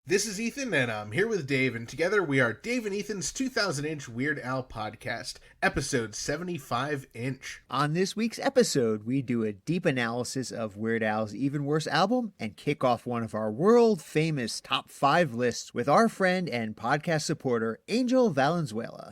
This is Ethan, and I'm here with Dave, and together we are Dave and Ethan's 2000-inch Weird Al podcast, episode 75-inch. On this week's episode, we do a deep analysis of Weird Al's Even Worse album and kick off one of our world-famous top 5 lists with our friend and podcast supporter, Angel Valenzuela.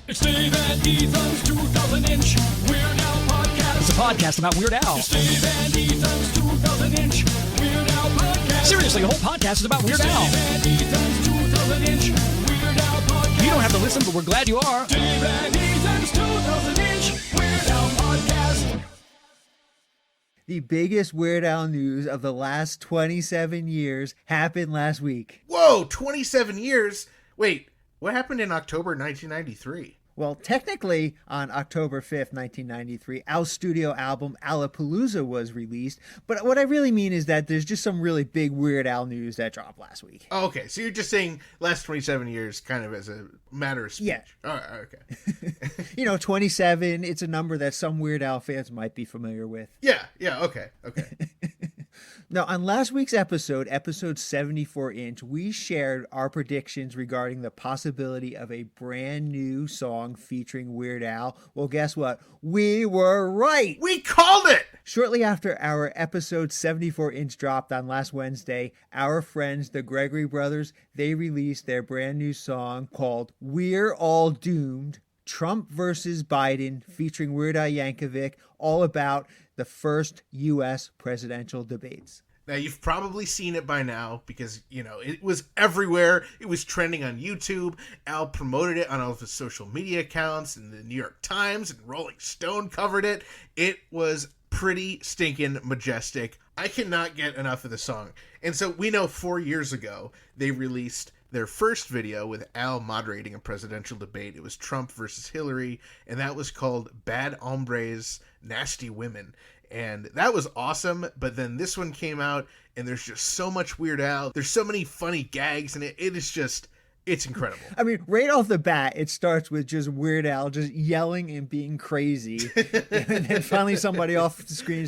It's Dave and Ethan's 2000-inch Weird Al podcast. It's a podcast about Weird Al. It's Dave and Ethan's 2000-inch Weird Al podcast. Seriously, the whole podcast is about Weird Al. Dave and Ethan's 2000-inch Weird Al podcast. You don't have to listen, but we're glad you are. Dave and Ethan's 2000-inch Weird Al podcast. The biggest Weird Al news of the last 27 years happened last week. Whoa, 27 years? Wait, what happened in October 1993? Well, technically, on October 5th, 1993, Al's studio album, Alapalooza, was released. But what I really mean is that there's just some really big Weird Al news that dropped last week. Oh, okay, so you're just saying last 27 years kind of as a matter of speech. Yeah. All right, okay. 27, it's a number that some Weird Al fans might be familiar with. Yeah, okay. Now, on last week's episode 74-inch, we shared our predictions regarding the possibility of a brand new song featuring Weird Al. Well, guess what? We were right! We called it! Shortly after our episode 74-inch dropped on last Wednesday, our friends, the Gregory Brothers, they released their brand new song called We're All Doomed, Trump versus Biden, featuring Weird Al Yankovic, all about the first U.S. presidential debates. Now, you've probably seen it by now because, it was everywhere. It was trending on YouTube. Al promoted it on all of his social media accounts, and the New York Times and Rolling Stone covered it. It was pretty stinking majestic. I cannot get enough of the song. And so we know 4 years ago, they released their first video with Al moderating a presidential debate. It was Trump versus Hillary, and that was called Bad Hombres, Nasty Women. And that was awesome, but then this one came out, and there's just so much Weird Al. There's so many funny gags, and it's incredible. I mean, right off the bat, it starts with just Weird Al just yelling and being crazy. And then finally somebody off the screen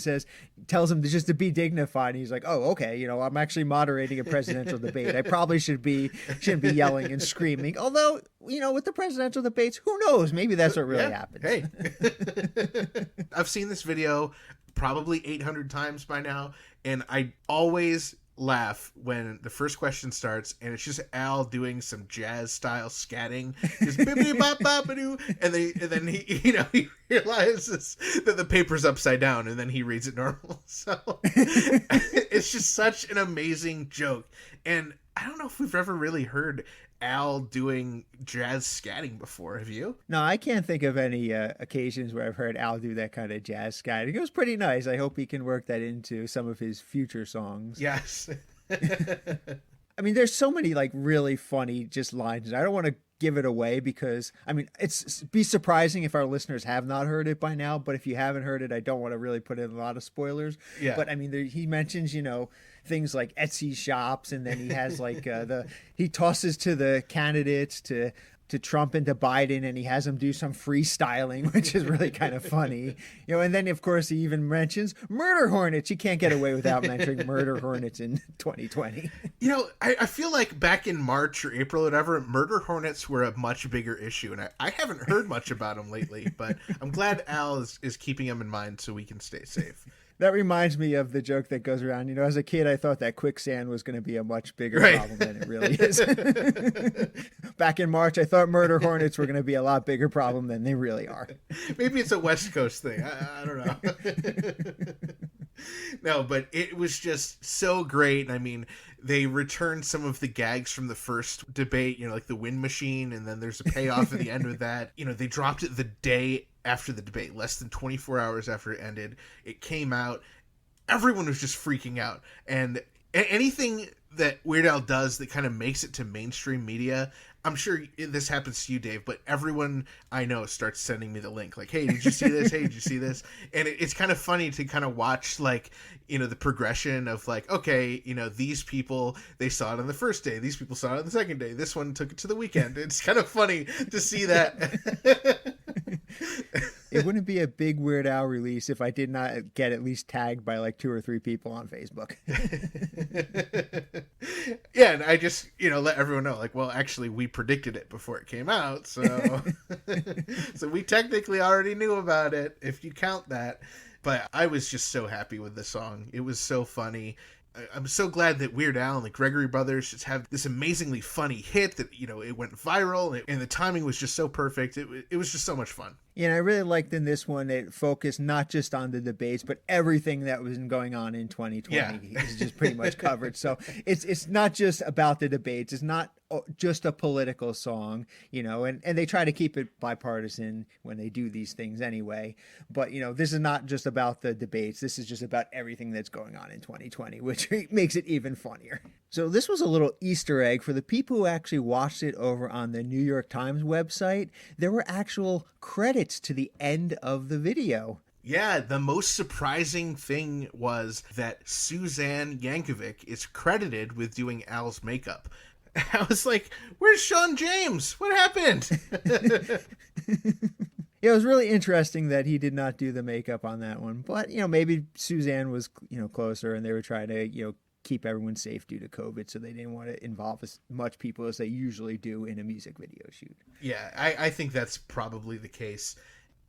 tells him just to be dignified. And he's like, oh, okay, I'm actually moderating a presidential debate. I probably shouldn't be yelling and screaming. Although, with the presidential debates, who knows? Maybe that's what really happens. Hey, I've seen this video probably 800 times by now, and I always laugh when the first question starts and it's just Al doing some jazz style scatting, just bippity bop bop-a-doo, and then he realizes that the paper's upside down, and then he reads it normal. So it's just such an amazing joke, and I don't know if we've ever really heard Al doing jazz scatting before. Have you? No, I can't think of any occasions where I've heard Al do that kind of jazz scatting. It was pretty nice. I hope he can work that into some of his future songs. Yes. I mean, there's so many really funny just lines. I don't want to give it away because, it's be surprising if our listeners have not heard it by now. But if you haven't heard it, I don't want to really put in a lot of spoilers. Yeah. But he mentions, things like Etsy shops, and then he has he tosses to the candidates to Trump and to Biden, and he has them do some freestyling, which is really kind of funny. And then of course he even mentions murder hornets. You can't get away without mentioning murder hornets in 2020. I feel like back in March or April or whatever, murder hornets were a much bigger issue, and I haven't heard much about them lately, but I'm glad Al is keeping them in mind so we can stay safe. That reminds me of the joke that goes around. As a kid, I thought that quicksand was going to be a much bigger problem than it really is. Back in March, I thought murder hornets were going to be a lot bigger problem than they really are. Maybe it's a West Coast thing. I don't know. No, but it was just so great. I mean, they returned some of the gags from the first debate, like the wind machine, and then there's a payoff at the end of that. They dropped it the day after the debate, less than 24 hours after it ended. It came out. Everyone was just freaking out. And anything that Weird Al does that kind of makes it to mainstream media, I'm sure this happens to you, Dave, but everyone I know starts sending me the link. Like, hey, did you see this? Hey, did you see this? And it's kind of funny to kind of watch, the progression of okay, these people, they saw it on the first day. These people saw it on the second day. This one took it to the weekend. It's kind of funny to see that. It wouldn't be a big Weird Al release if I did not get at least tagged by 2 or 3 people on Facebook. Yeah, and I just, let everyone know, like, well, actually, we predicted it before it came out, so so we technically already knew about it, if you count that. But I was just so happy with the song. It was so funny. I'm so glad that Weird Al and the Gregory Brothers just have this amazingly funny hit that, it went viral, and the timing was just so perfect. It was just so much fun. Yeah, and I really liked in this one it focused not just on the debates, but everything that was going on in 2020 is just pretty much covered. So it's not just about the debates. It's not just a political song, and they try to keep it bipartisan when they do these things anyway. But, this is not just about the debates. This is just about everything that's going on in 2020, which makes it even funnier. So this was a little Easter egg for the people who actually watched it over on the New York Times website. There were actual credits to the end of the video. Yeah, the most surprising thing was that Suzanne Yankovic is credited with doing Al's makeup. I was like, where's Sean James? What happened? It was really interesting that he did not do the makeup on that one. But, maybe Suzanne was, closer and they were trying to, keep everyone safe due to COVID, so they didn't want to involve as much people as they usually do in a music video shoot. Yeah, I think that's probably the case.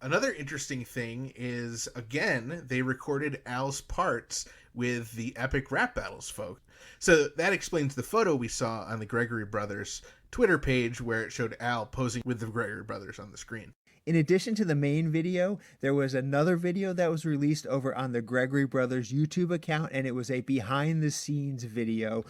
Another interesting thing is, again, they recorded Al's parts with the Epic Rap Battles folk. So that explains the photo we saw on the Gregory Brothers Twitter page where it showed Al posing with the Gregory Brothers on the screen. In addition to the main video, there was another video that was released over on the Gregory Brothers YouTube account, and it was a behind-the-scenes video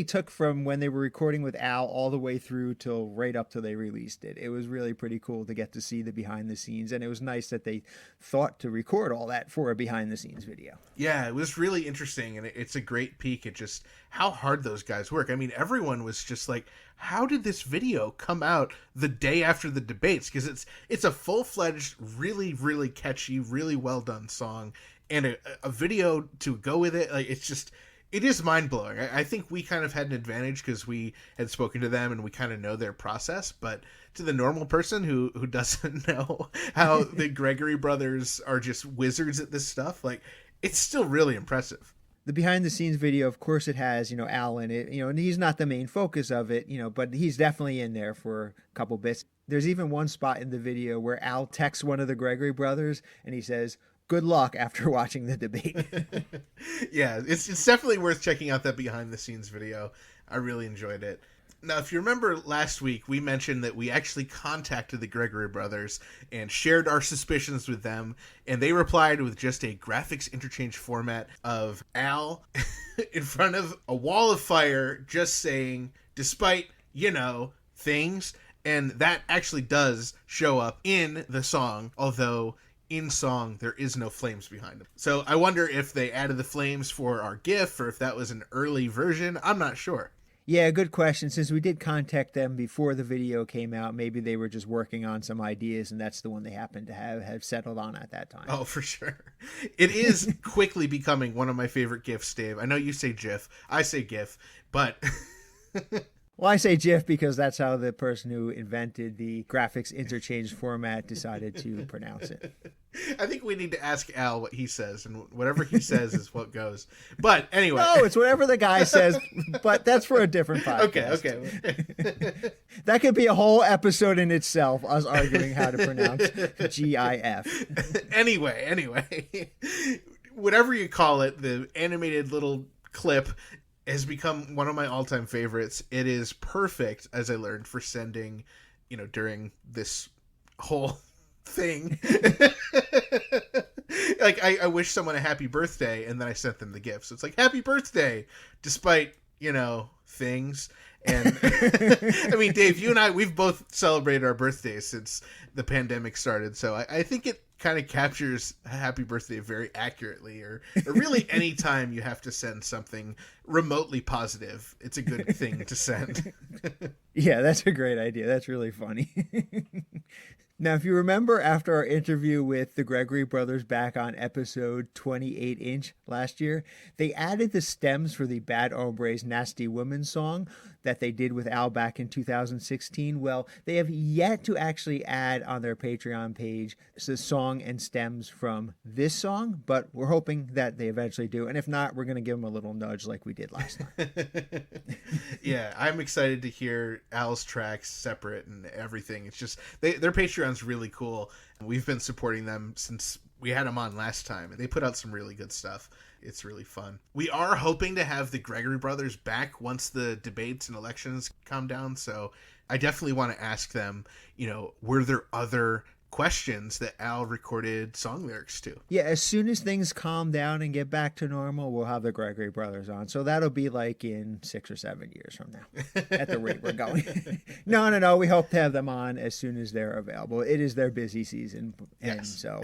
took from when they were recording with Al all the way through till right up till they released it. It was really pretty cool to get to see the behind-the-scenes, and it was nice that they thought to record all that for a behind-the-scenes video. Yeah, it was really interesting, and it's a great peek at just how hard those guys work. I mean, everyone was just like, how did this video come out the day after the debates? Because it's a full-fledged, really, really catchy, really well-done song, and a video to go with it. Like, it is mind-blowing. I think we kind of had an advantage because we had spoken to them and we kind of know their process, but to the normal person who doesn't know how the Gregory Brothers are just wizards at this stuff, like, it's still really impressive. The behind-the-scenes video, of course, it has, Al in it, and he's not the main focus of it, but he's definitely in there for a couple bits. There's even one spot in the video where Al texts one of the Gregory Brothers, and he says, "Good luck," after watching the debate. Yeah, it's definitely worth checking out that behind-the-scenes video. I really enjoyed it. Now, if you remember last week, we mentioned that we actually contacted the Gregory Brothers and shared our suspicions with them, and they replied with just a graphics interchange format of Al in front of a wall of fire just saying, despite, things, and that actually does show up in the song, although in song there is no flames behind them. So I wonder if they added the flames for our GIF or if that was an early version. I'm not sure. Yeah, good question. Since we did contact them before the video came out, maybe they were just working on some ideas, and that's the one they happened to have settled on at that time. Oh, for sure. It is quickly becoming one of my favorite GIFs, Dave. I know you say GIF. I say GIF, but... Well, I say GIF because that's how the person who invented the graphics interchange format decided to pronounce it. I think we need to ask Al what he says, and whatever he says is what goes. But anyway. No, it's whatever the guy says, but that's for a different podcast. Okay. That could be a whole episode in itself, us arguing how to pronounce GIF. Anyway. Whatever you call it, the animated little clip has become one of my all-time favorites. It is perfect, as I learned, for sending, during this whole thing. Like, I wish someone a happy birthday, and then I sent them the gift. So it's like, happy birthday, despite, things. And I mean, Dave, you and I, we've both celebrated our birthdays since the pandemic started. So I think it kind of captures a happy birthday very accurately, or really any time you have to send something remotely positive, it's a good thing to send. Yeah, that's a great idea. That's really funny. Now, if you remember after our interview with the Gregory Brothers back on episode 28-inch last year, they added the stems for the Bad Hombres Nasty Woman song. that they did with Al back in 2016. Well, they have yet to actually add on their Patreon page the song and stems from this song, but we're hoping that they eventually do. And if not, we're going to give them a little nudge like we did last time. Yeah, I'm excited to hear Al's tracks separate and everything. It's just, their Patreon's really cool. We've been supporting them since we had them on last time, and they put out some really good stuff. It's really fun. We are hoping to have the Gregory Brothers back once the debates and elections calm down, so I definitely want to ask them, were there other questions that Al recorded song lyrics to? Yeah, as soon as things calm down and get back to normal, we'll have the Gregory Brothers on. So that'll be like in 6 or 7 years from now, at the rate we're going. No. We hope to have them on as soon as they're available. It is their busy season. And yes. So...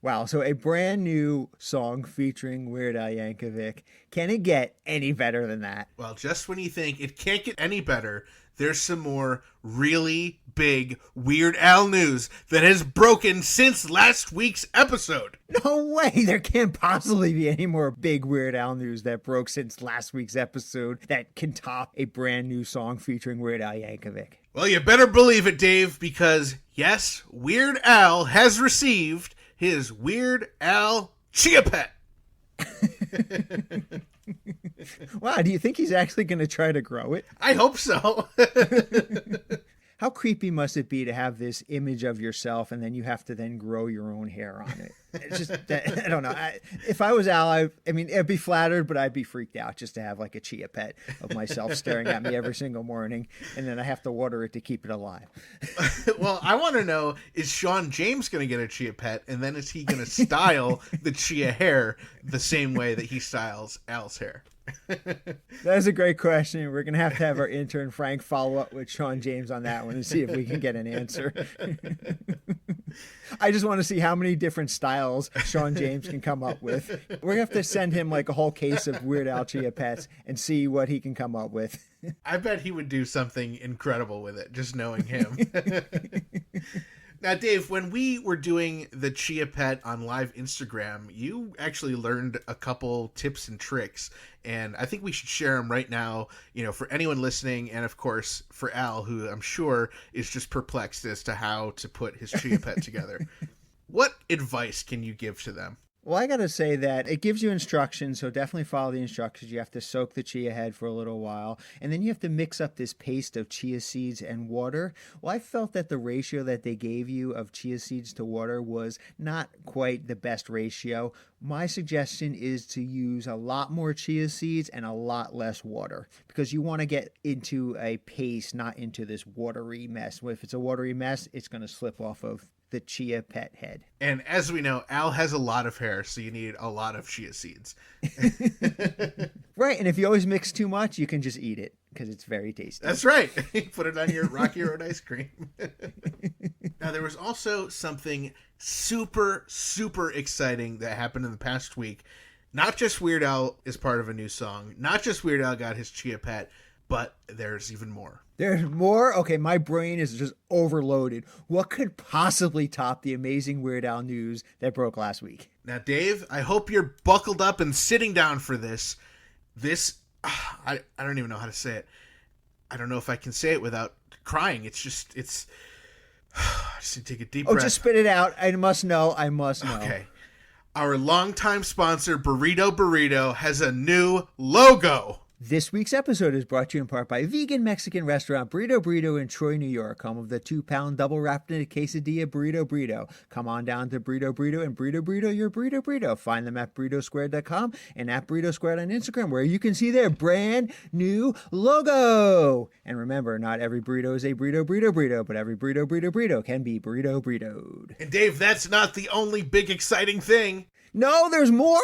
Wow, so a brand new song featuring Weird Al Yankovic. Can it get any better than that? Well, just when you think it can't get any better, there's some more really big Weird Al news that has broken since last week's episode. No way! There can't possibly be any more big Weird Al news that broke since last week's episode that can top a brand new song featuring Weird Al Yankovic. Well, you better believe it, Dave, because yes, Weird Al has received his Weird Al Chia Pet. Wow, do you think he's actually going to try to grow it? I hope so. How creepy must it be to have this image of yourself and then you have to then grow your own hair on it? It's just, I don't know. If I was Al, I mean, I'd be flattered, but I'd be freaked out just to have like a chia pet of myself staring at me every single morning, and then I have to water it to keep it alive. Well, I want to know, is Sean James going to get a chia pet, and then is he going to style the chia hair the same way that he styles Al's hair? That's a great question. We're going to have our intern Frank follow up with Sean James on that one and see if we can get an answer. I just want to see how many different styles Sean James can come up with. We're going to have to send him like a whole case of Weird Al Chia Pets and see what he can come up with. I bet he would do something incredible with it, just knowing him. Now, Dave, when we were doing the Chia Pet on live Instagram, you actually learned a couple tips and tricks, and I think we should share them right now, for anyone listening, and of course for Al, who I'm sure is just perplexed as to how to put his Chia Pet together. What advice can you give to them? Well, I got to say that it gives you instructions, so definitely follow the instructions. You have to soak the chia head for a little while, and then you have to mix up this paste of chia seeds and water. Well, I felt that the ratio that they gave you of chia seeds to water was not quite the best ratio. My suggestion is to use a lot more chia seeds and a lot less water, because you want to get into a paste, not into this watery mess. If it's a watery mess, it's going to slip off of the chia pet head. And as we know, Al has a lot of hair, so you need a lot of chia seeds. Right, and if you always mix too much, you can just eat it because it's very tasty. That's right. Put it on your Rocky Road ice cream. Now, there was also something super, super exciting that happened in the past week. Not just Weird Al is part of a new song. Not just Weird Al got his chia pet, but there's even more. There's more? Okay, my brain is just overloaded. What could possibly top the amazing Weird Al news that broke last week? Now, Dave, I hope you're buckled up and sitting down for this. I don't even know how to say it. I don't know if I can say it without crying. I just need to take a deep breath. Oh, just spit it out. I must know. Okay. Our longtime sponsor, Burrito, has a new logo. This week's episode is brought to you in part by vegan Mexican restaurant Burrito in Troy, New York, home of the 2-pound double wrapped in a quesadilla Burrito. Come on down to Burrito and Burrito your Burrito. Find them at burritosquared.com and at burritosquared on Instagram, where you can see their brand new logo. And remember, not every burrito is a burrito, but every burrito can be burritoed. And Dave, that's not the only big exciting thing. No, there's more?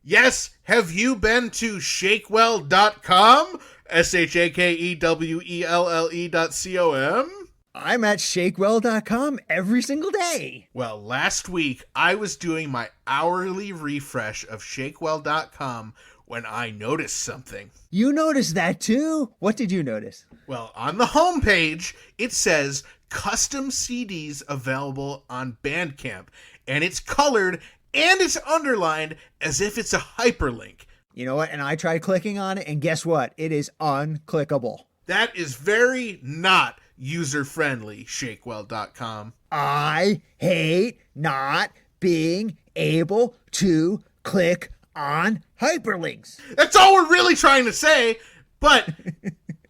Yes, have you been to shakewell.com? SHAKEWELLE.com? I'm at shakewell.com every single day. Well, last week I was doing my hourly refresh of shakewell.com when I noticed something. You noticed that too? What did you notice? Well, on the homepage, it says custom CDs available on Bandcamp, and it's colored and it's underlined as if it's a hyperlink. You know what? And I tried clicking on it, and guess what? It is unclickable. That is very not user-friendly, Shakewell.com. I hate not being able to click on hyperlinks. That's all we're really trying to say, but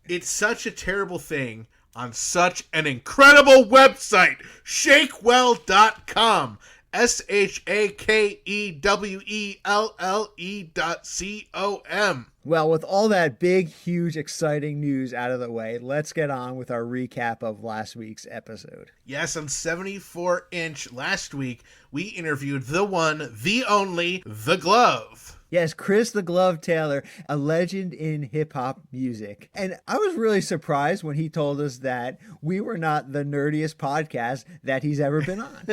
it's such a terrible thing on such an incredible website, Shakewell.com. SHAKEWELLE.com. Well, with all that big, huge, exciting news out of the way, let's get on with our recap of last week's episode. Yes, on 74-inch last week, we interviewed the one, the only, The Glove. Yes, Chris the Glove Taylor, a legend in hip-hop music. And I was really surprised when he told us that we were not the nerdiest podcast that he's ever been on.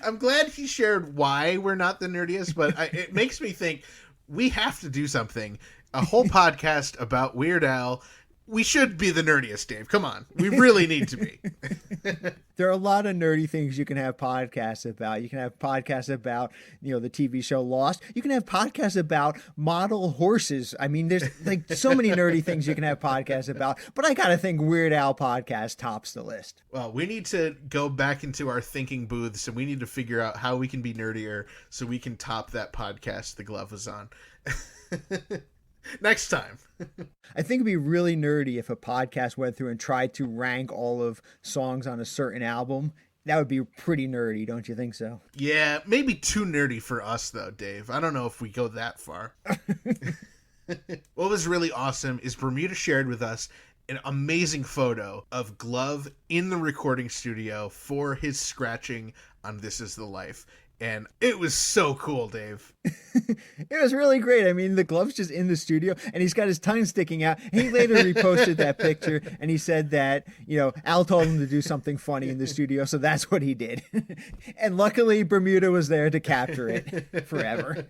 I'm glad he shared why we're not the nerdiest, but it makes me think we have to do something. A whole podcast about Weird Al. We should be the nerdiest, Dave. Come on. We really need to be. There are a lot of nerdy things you can have podcasts about. You can have podcasts about, the TV show Lost. You can have podcasts about model horses. I mean, there's like so many nerdy things you can have podcasts about. But I got to think Weird Al podcast tops the list. Well, we need to go back into our thinking booths and we need to figure out how we can be nerdier so we can top that podcast The Glove was on. Next time. I think it'd be really nerdy if a podcast went through and tried to rank all of songs on a certain album. That would be pretty nerdy, don't you think so? Yeah, maybe too nerdy for us, though, Dave. I don't know if we go that far. What was really awesome is Bermuda shared with us an amazing photo of Glove in the recording studio for his scratching on This Is the Life. And it was so cool, Dave. It was really great. I mean, the Glove's just in the studio and he's got his tongue sticking out. And he later reposted that picture and he said that, Al told him to do something funny in the studio. So that's what he did. And luckily, Bermuda was there to capture it forever.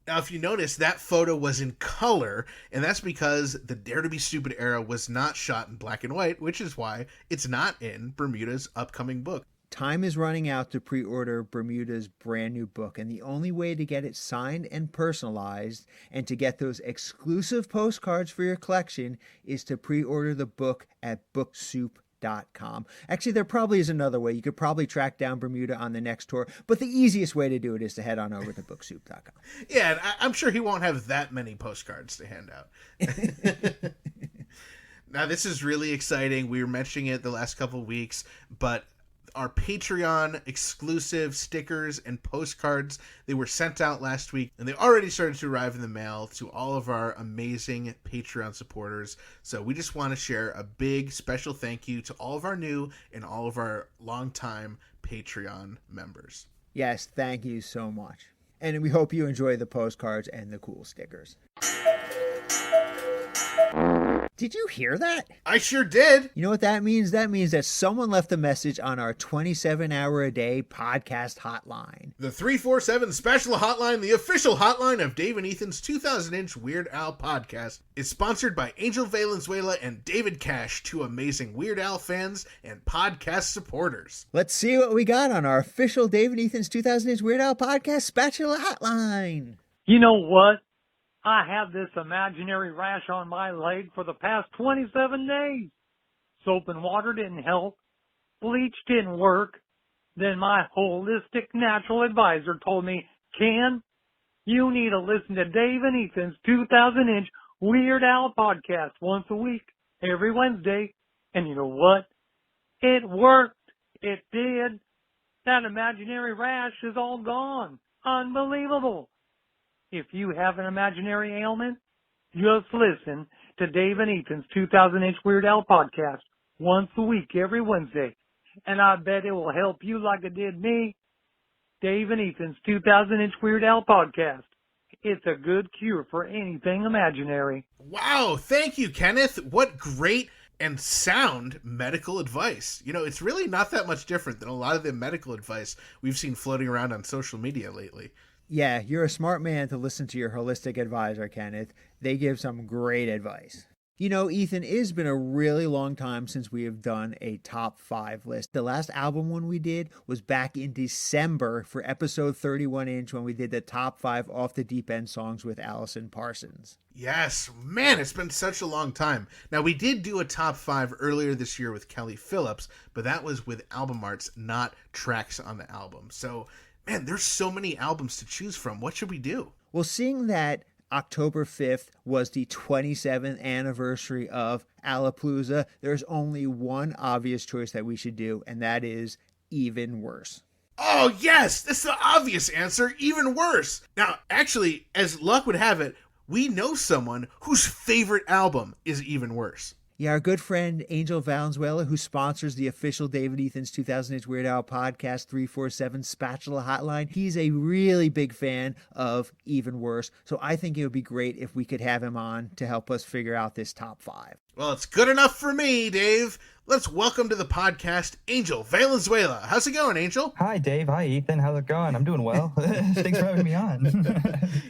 Now, if you notice, that photo was in color, and that's because the Dare to Be Stupid era was not shot in black and white, which is why it's not in Bermuda's upcoming book. Time is running out to pre-order Bermuda's brand new book, and the only way to get it signed and personalized and to get those exclusive postcards for your collection is to pre-order the book at booksoup.com. Actually, there probably is another way. You could probably track down Bermuda on the next tour, but the easiest way to do it is to head on over to booksoup.com. Yeah, and I'm sure he won't have that many postcards to hand out. Now, this is really exciting. We were mentioning it the last couple of weeks, but our Patreon exclusive stickers and postcards, they were sent out last week and they already started to arrive in the mail to all of our amazing Patreon supporters. So we just want to share a big special thank you to all of our new and all of our longtime Patreon members. Yes, thank you so much. And we hope you enjoy the postcards and the cool stickers. Did you hear that? I sure did. You know what that means? That means that someone left a message on our 27-hour-a-day podcast hotline. The 347 special hotline, the official hotline of Dave and Ethan's 2000-inch Weird Al podcast, is sponsored by Angel Valenzuela and David Cash, two amazing Weird Al fans and podcast supporters. Let's see what we got on our official Dave and Ethan's 2000-inch Weird Al podcast spatula hotline. You know what? I have this imaginary rash on my leg for the past 27 days. Soap and water didn't help. Bleach didn't work. Then my holistic natural advisor told me, Ken, you need to listen to Dave and Ethan's 2000-inch Weird Al podcast once a week, every Wednesday. And you know what? It worked. It did. That imaginary rash is all gone. Unbelievable. If you have an imaginary ailment, just listen to Dave and Ethan's 2000-inch Weird Al podcast once a week, every Wednesday. And I bet it will help you like it did me. Dave and Ethan's 2000-inch Weird Al podcast. It's a good cure for anything imaginary. Wow, thank you, Kenneth. What great and sound medical advice. It's really not that much different than a lot of the medical advice we've seen floating around on social media lately. Yeah, you're a smart man to listen to your holistic advisor, Kenneth. They give some great advice. You know, Ethan, it has been a really long time since we have done a top 5 list. The last album one we did was back in December for episode 31 inch when we did the top 5 off the deep end songs with Allison Parsons. Yes, man, it's been such a long time. Now, we did do a top 5 earlier this year with Kelly Phillips, but that was with album arts, not tracks on the album. So, man, there's so many albums to choose from. What should we do? Well, seeing that October 5th was the 27th anniversary of Alapalooza, there's only one obvious choice that we should do, and that is Even Worse. Oh, yes, that's the obvious answer, Even Worse. Now, actually, as luck would have it, we know someone whose favorite album is Even Worse. Yeah, our good friend Angel Valenzuela, who sponsors the official David Ethan's 2008 Weird Al podcast 347 Spatula Hotline, he's a really big fan of Even Worse. So I think it would be great if we could have him on to help us figure out this top 5. Well, it's good enough for me, Dave. Let's welcome to the podcast Angel Valenzuela. How's it going, Angel? Hi, Dave. Hi, Ethan. How's it going? I'm doing well. Thanks for having me on.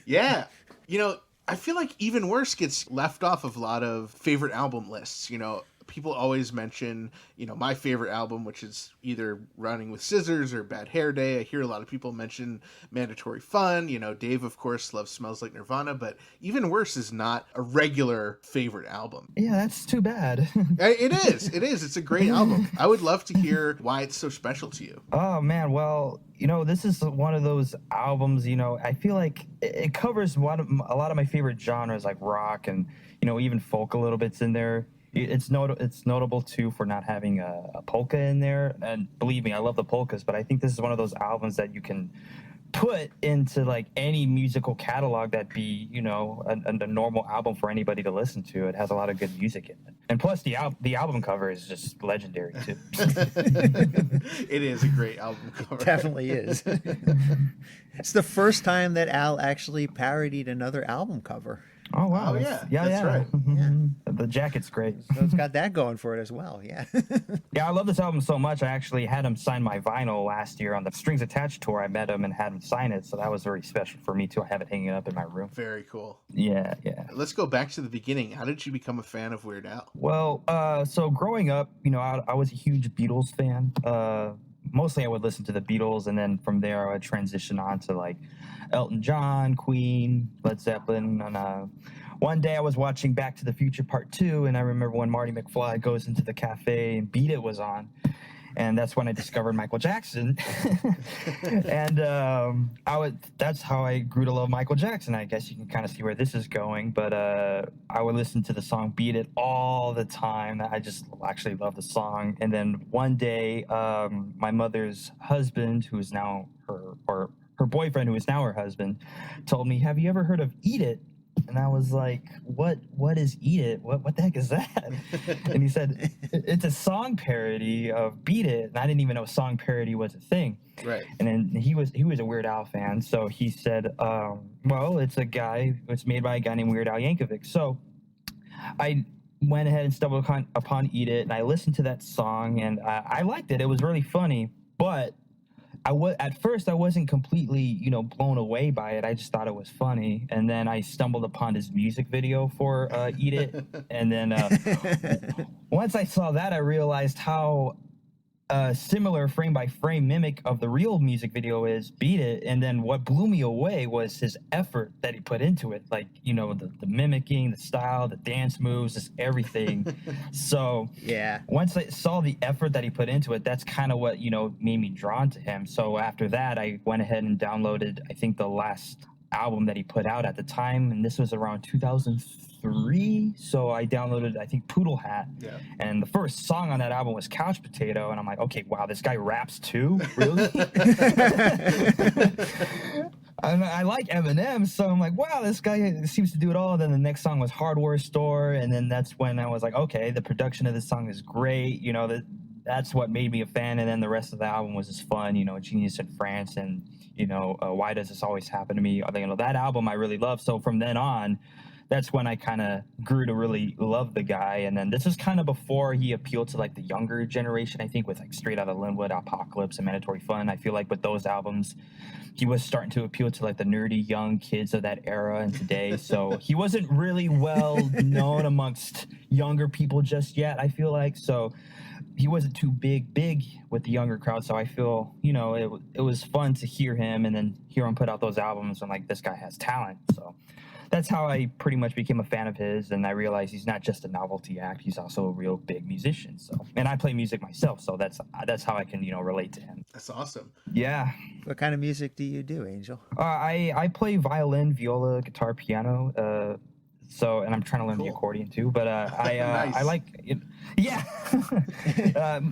Yeah. You know, I feel like Even Worse gets left off of a lot of favorite album lists. You know, people always mention, you know, my favorite album, which is either Running with Scissors or Bad Hair Day. I hear a lot of people mention Mandatory Fun. You know, Dave, of course, loves Smells Like Nirvana, but Even Worse is not a regular favorite album. Yeah, that's too bad. It is. It is. It's a great album. I would love to hear why it's so special to you. Oh, man. Well, you know, this is one of those albums, you know, I feel like it covers a lot of my favorite genres like rock and, you know, even folk a little bit's in there. It's notable, too, for not having a polka in there. And believe me, I love the polkas, but I think this is one of those albums that you can put into, like, any musical catalog that'd be, you know, a normal album for anybody to listen to. It has a lot of good music in it. And plus, the album cover is just legendary, too. It is a great album cover. Definitely is. It's the first time that Al actually parodied another album cover. Oh, wow. Oh, yeah. That's right. Yeah. The jacket's great. So it's got that going for it as well, yeah. Yeah, I love this album so much. I actually had him sign my vinyl last year on the Strings Attached tour. I met him and had him sign it, so that was very special for me, too. I have it hanging up in my room. Very cool. Yeah. Let's go back to the beginning. How did you become a fan of Weird Al? Well, so growing up, you know, I was a huge Beatles fan. Mostly I would listen to the Beatles, and then from there I would transition on to, like, Elton John, Queen, Led Zeppelin, and one day I was watching Back to the Future Part 2, and I remember when Marty McFly goes into the cafe and Beat It was on, and that's when I discovered Michael Jackson. And that's how I grew to love Michael Jackson. I guess you can kind of see where this is going, but I would listen to the song Beat It all the time. I just actually love the song. And then one day, my mother's husband, who is now her boyfriend, who is now her husband, told me, "Have you ever heard of Eat It?" And I was like, what is Eat It? What the heck is that? And he said, it's a song parody of Beat It. And I didn't even know song parody was a thing. Right. And then he was a Weird Al fan. So he said, well, it's made by a guy named Weird Al Yankovic. So I went ahead and stumbled upon Eat It, and I listened to that song, and I liked it. It was really funny, but at first I wasn't completely, you know, blown away by it. I just thought it was funny. And then I stumbled upon his music video for Eat It. And then once I saw that, I realized how similar frame by frame mimic of the real music video is Beat It. And then what blew me away was his effort that he put into it. Like, you know, the mimicking, the style, the dance moves, just everything. So Yeah. once I saw the effort that he put into it, that's kind of what, you know, made me drawn to him. So after that, I went ahead and downloaded, I think, the last album that he put out at the time. And this was around 2003. So I downloaded, I think, Poodle Hat. Yeah. And the first song on that album was Couch Potato. And I'm like, okay, wow, this guy raps too? Really? And I like Eminem, so I'm like, wow, this guy seems to do it all. And then the next song was Hardware Store, and then that's when I was like, okay, the production of this song is great. You know, that's what made me a fan. And then the rest of the album was just fun. You know, Genius in France, and you know, Why Does This Always Happen to Me? You know, that album I really love. So from then on, that's when I kind of grew to really love the guy. And then this was kind of before he appealed to like the younger generation, I think, with like Straight Outta Linwood, Apocalypse, and Mandatory Fun. I feel like with those albums, he was starting to appeal to like the nerdy young kids of that era and today. So he wasn't really well known amongst younger people just yet, I feel like. So he wasn't too big with the younger crowd. So I feel, you know, it was fun to hear him and then hear him put out those albums. And like, this guy has talent. So that's how I pretty much became a fan of his. And I realized he's not just a novelty act. He's also a real big musician. So, and I play music myself. So that's how I can, you know, relate to him. That's awesome. Yeah. What kind of music do you do, Angel? I play violin, viola, guitar, piano. So, and I'm trying to learn the accordion too, but Nice. I like it. Yeah.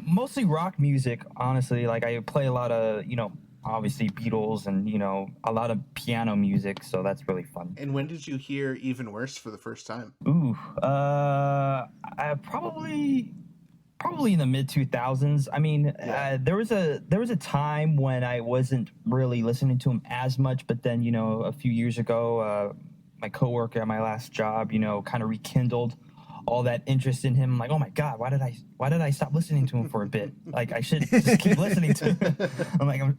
Mostly rock music, honestly. Like I play a lot of, you know, obviously Beatles and, you know, a lot of piano music, so that's really fun. And when did you hear Even Worse for the first time? Ooh, I probably in the mid 2000s. I mean, there was a time when I wasn't really listening to him as much, but then, you know, a few years ago, my coworker at my last job, you know, kind of rekindled all that interest in him. I'm like, oh my God, why did I stop listening to him for a bit? Like I should just keep listening to him. I'm like, I'm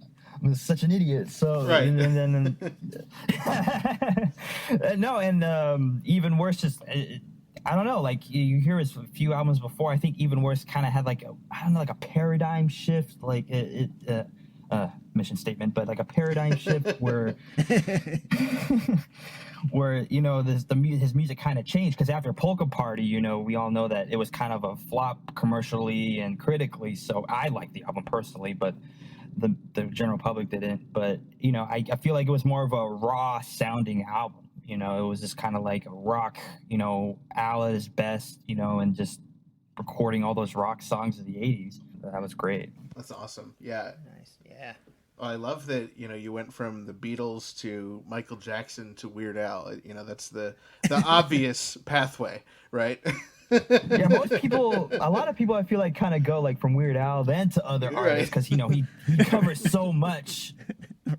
such an idiot. So right. and then no, and even worse, just I don't know. Like you hear his few albums before. I think Even Worse kind of had like a paradigm shift. Like mission statement, but like a paradigm shift where where, you know, his music kind of changed, because after Polka Party, you know, we all know that it was kind of a flop commercially and critically. So I liked the album personally, but the general public didn't. But, you know, I feel like it was more of a raw sounding album. You know, it was just kind of like a rock, you know, Al at his best, you know, and just recording all those rock songs of the 80s. That was great. That's awesome. Yeah. Nice. Yeah. Well, I love that, you know, you went from the Beatles to Michael Jackson to Weird Al. You know, that's the obvious pathway, right? Yeah, a lot of people I feel like kind of go like from Weird Al then to other artists, because, you know, he covers so much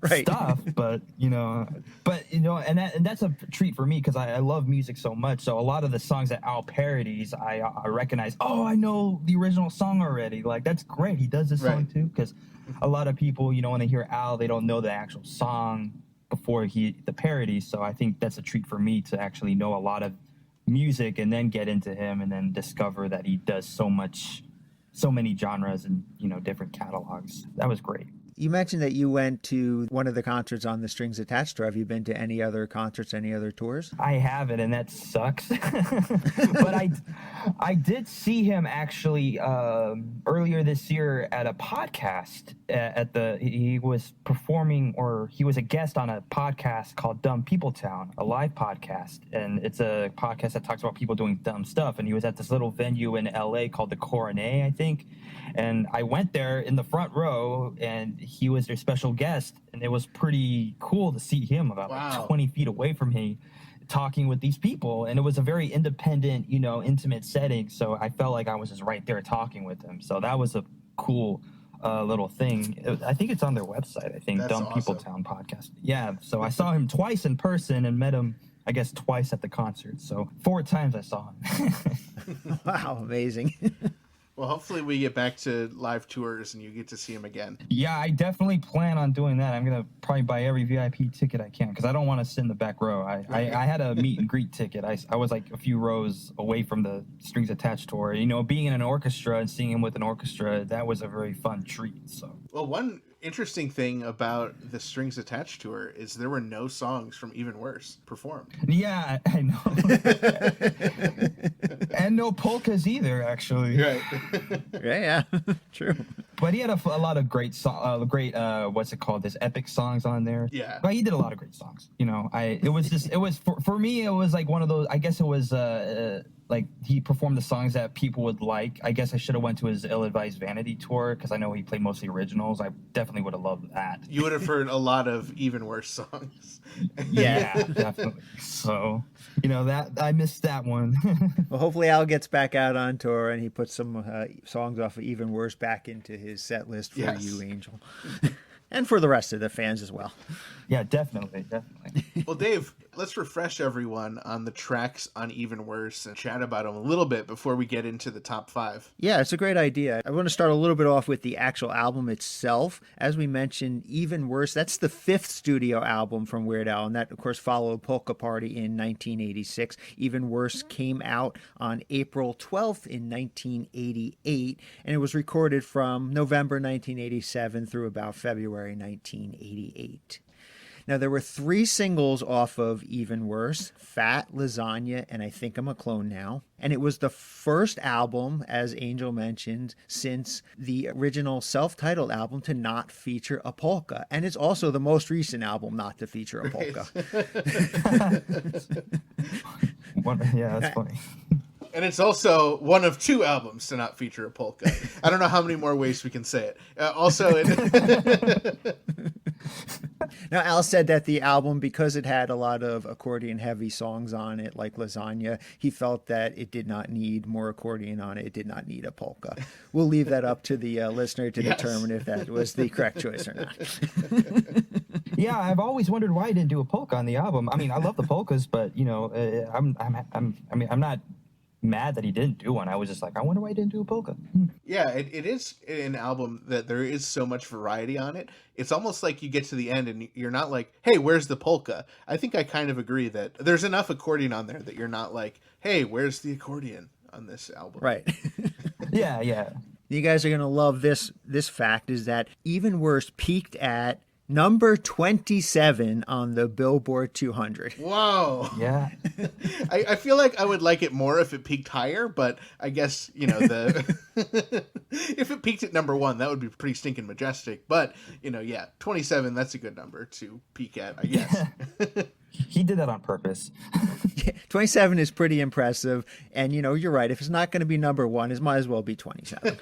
stuff, but you know, and that's a treat for me, because I love music so much. So a lot of the songs that Al parodies, I recognize. Oh, I know the original song already. Like, that's great. He does this song too, because a lot of people, you know, when they hear Al, they don't know the actual song before the parody. So I think that's a treat for me to actually know a lot of music and then get into him and then discover that he does so many genres and, you know, different catalogs. That was great. You mentioned that you went to one of the concerts on the Strings Attached tour. Have you been to any other concerts, any other tours? I haven't, and that sucks. But I did see him actually earlier this year at a podcast. He was performing, or he was a guest on a podcast called Dumb People Town, a live podcast, and it's a podcast that talks about people doing dumb stuff. And he was at this little venue in LA called the Coronet, I think. And I went there in the front row, and he was their special guest, and it was pretty cool to see him about like 20 feet away from me talking with these people. And it was a very independent, you know, intimate setting, so I felt like I was just right there talking with him. So that was a cool little thing. I think it's on their website. I think That's Dumb awesome. People Town podcast. Yeah, so I saw him twice in person and met him, I guess, twice at the concert. So 4 times I saw him. Wow, amazing. Well, hopefully we get back to live tours and you get to see him again. Yeah, I definitely plan on doing that. I'm going to probably buy every VIP ticket I can, because I don't want to sit in the back row. I had a meet and greet ticket. I was like a few rows away from the Strings Attached tour. You know, being in an orchestra and seeing him with an orchestra, that was a very fun treat. So, well, one interesting thing about the Strings Attached tour is there were no songs from Even Worse performed. Yeah, I know. And no polkas either, actually. Right. Yeah, true. But he had a lot of great what's it called? There's epic songs on there. Yeah. But he did a lot of great songs. You know, for me, it was like one of those, I guess it was like he performed the songs that people would like. I guess I should have went to his Ill-Advised Vanity tour, because I know he played mostly originals. I definitely would have loved that. You would have heard a lot of Even Worse songs. Yeah, definitely. So, you know, that I missed that one. Well, hopefully Al gets back out on tour and he puts some songs off of Even Worse back into his set list for you, Angel. And for the rest of the fans as well. Yeah, definitely. Well, Dave, let's refresh everyone on the tracks on Even Worse and chat about them a little bit before we get into the top 5. Yeah, it's a great idea. I want to start a little bit off with the actual album itself. As we mentioned, Even Worse, that's the 5th studio album from Weird Al, and that, of course, followed Polka Party in 1986. Even Worse came out on April 12th in 1988, and it was recorded from November 1987 through about February 1988. Now, there were 3 singles off of Even Worse, Fat, Lasagna, and I Think I'm a Clone Now. And it was the first album, as Angel mentioned, since the original self-titled album to not feature a polka. And it's also the most recent album not to feature a polka. Yeah, that's funny. And it's also one of 2 albums to not feature a polka. I don't know how many more ways we can say it. Now, Al said that the album, because it had a lot of accordion-heavy songs on it, like Lasagna, he felt that it did not need more accordion on it. It did not need a polka. We'll leave that up to the listener to determine if that was the correct choice or not. Yeah, I've always wondered why he didn't do a polka on the album. I mean, I love the polkas, but I'm not mad that he didn't do one. I was just like, I wonder why he didn't do a polka. Yeah, it is an album that there is so much variety on it. It's almost like you get to the end and you're not like, hey, where's the polka? I think I kind of agree that there's enough accordion on there that you're not like, hey, where's the accordion on this album? Right. Yeah. You guys are going to love this fact, is that Even Worse peaked at number 27 on the Billboard 200. Whoa. Yeah. I feel like I would like it more if it peaked higher, but I guess, if it peaked at number 1, that would be pretty stinking majestic. But, 27, that's a good number to peak at, I guess. He did that on purpose. 27 is pretty impressive. And, you're right. If it's not going to be number 1, it might as well be 27.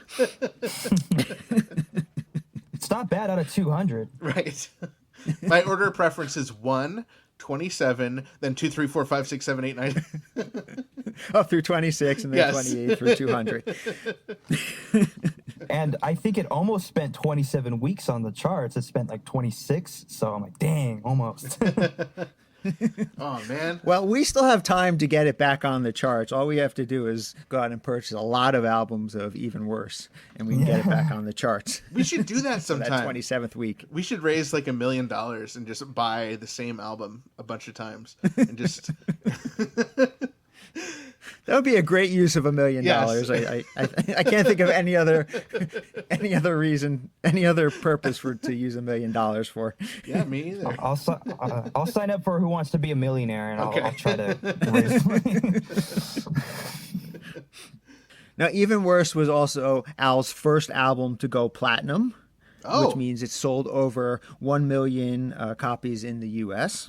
It's not bad out of 200. Right. My order of preference is 1, 27, then 2, 3, 4, 5, 6, 7, 8, 9. Up through 26 and then 28 through 200. And I think it almost spent 27 weeks on the charts. It spent like 26. So I'm like, dang, almost. Oh, man. Well, we still have time to get it back on the charts. All we have to do is go out and purchase a lot of albums of Even Worse, and we can get it back on the charts. We should do that sometime. That 27th week. We should raise like $1 million and just buy the same album a bunch of times and just... That would be a great use of $1 million. Yes. I can't think of any other reason, any other purpose to use $1 million for. Yeah, me either. I'll sign up for Who Wants to Be a Millionaire, and Okay. I'll try to raise money. Now, Even Worse was also Al's first album to go platinum, which means it sold over 1 million copies in the U.S.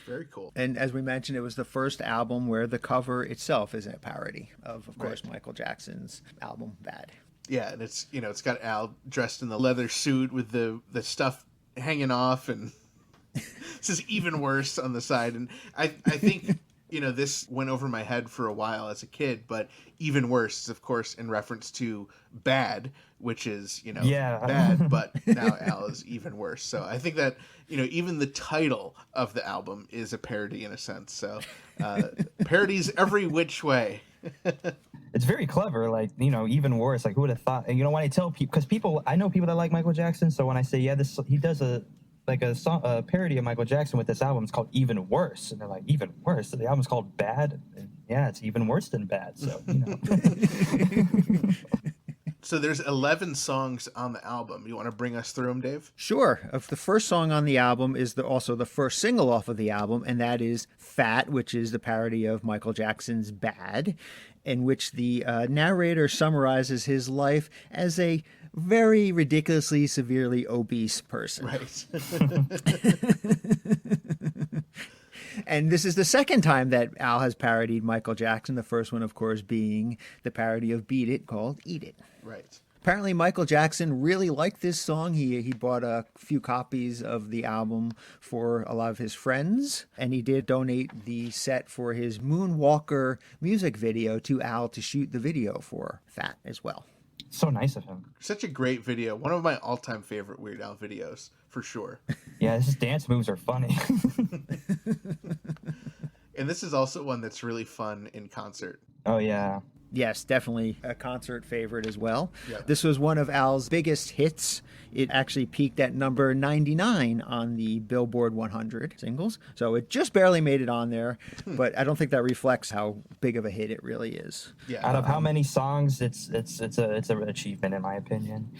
Very cool. And as we mentioned, it was the first album where the cover itself is a parody of course, Michael Jackson's album Bad. Yeah, and it's it's got Al dressed in the leather suit with the stuff hanging off, and it says Even Worse on the side. And I think this went over my head for a while as a kid, but Even Worse is of course in reference to Bad, which is bad, but now Al is even worse. So I think that even the title of the album is a parody in a sense. So parodies every which way. It's very clever, like, Even Worse. Like, who would have thought? And when I tell people, because I know people that like Michael Jackson, so when I say, he does a song, a parody of Michael Jackson with this album, it's called Even Worse, and they're like, even worse? So the album's called Bad, and yeah, it's even worse than Bad. So So there's 11 songs on the album. You want to bring us through them, Dave? Sure. The first song on the album is also the first single off of the album, and that is Fat, which is the parody of Michael Jackson's Bad, in which the narrator summarizes his life as a very ridiculously, severely obese person. Right. And this is the second time that Al has parodied Michael Jackson, the first one, of course, being the parody of Beat It called Eat It. Right. Apparently, Michael Jackson really liked this song. He bought a few copies of the album for a lot of his friends, and he did donate the set for his Moonwalker music video to Al to shoot the video for Fat as well. So nice of him. Such a great video. One of my all-time favorite Weird Al videos, for sure. Yeah, his dance moves are funny. And this is also one that's really fun in concert. Oh, yeah. Yes, definitely a concert favorite as well. Yeah. This was one of Al's biggest hits. It actually peaked at number 99 on the Billboard 100 singles. So it just barely made it on there, but I don't think that reflects how big of a hit it really is. Yeah. Out of how many songs, it's an achievement in my opinion.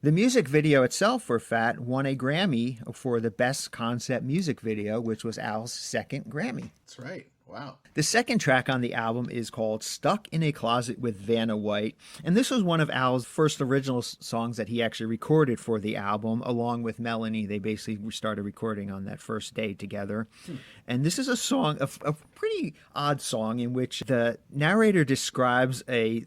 The music video itself for Fat won a Grammy for the Best Concept Music Video, which was Al's second Grammy. That's right. Wow. The second track on the album is called Stuck in a Closet with Vanna White, and this was one of Al's first original songs that he actually recorded for the album, along with Melanie. They basically started recording on that first day together. And this is a song, a pretty odd song, in which the narrator describes a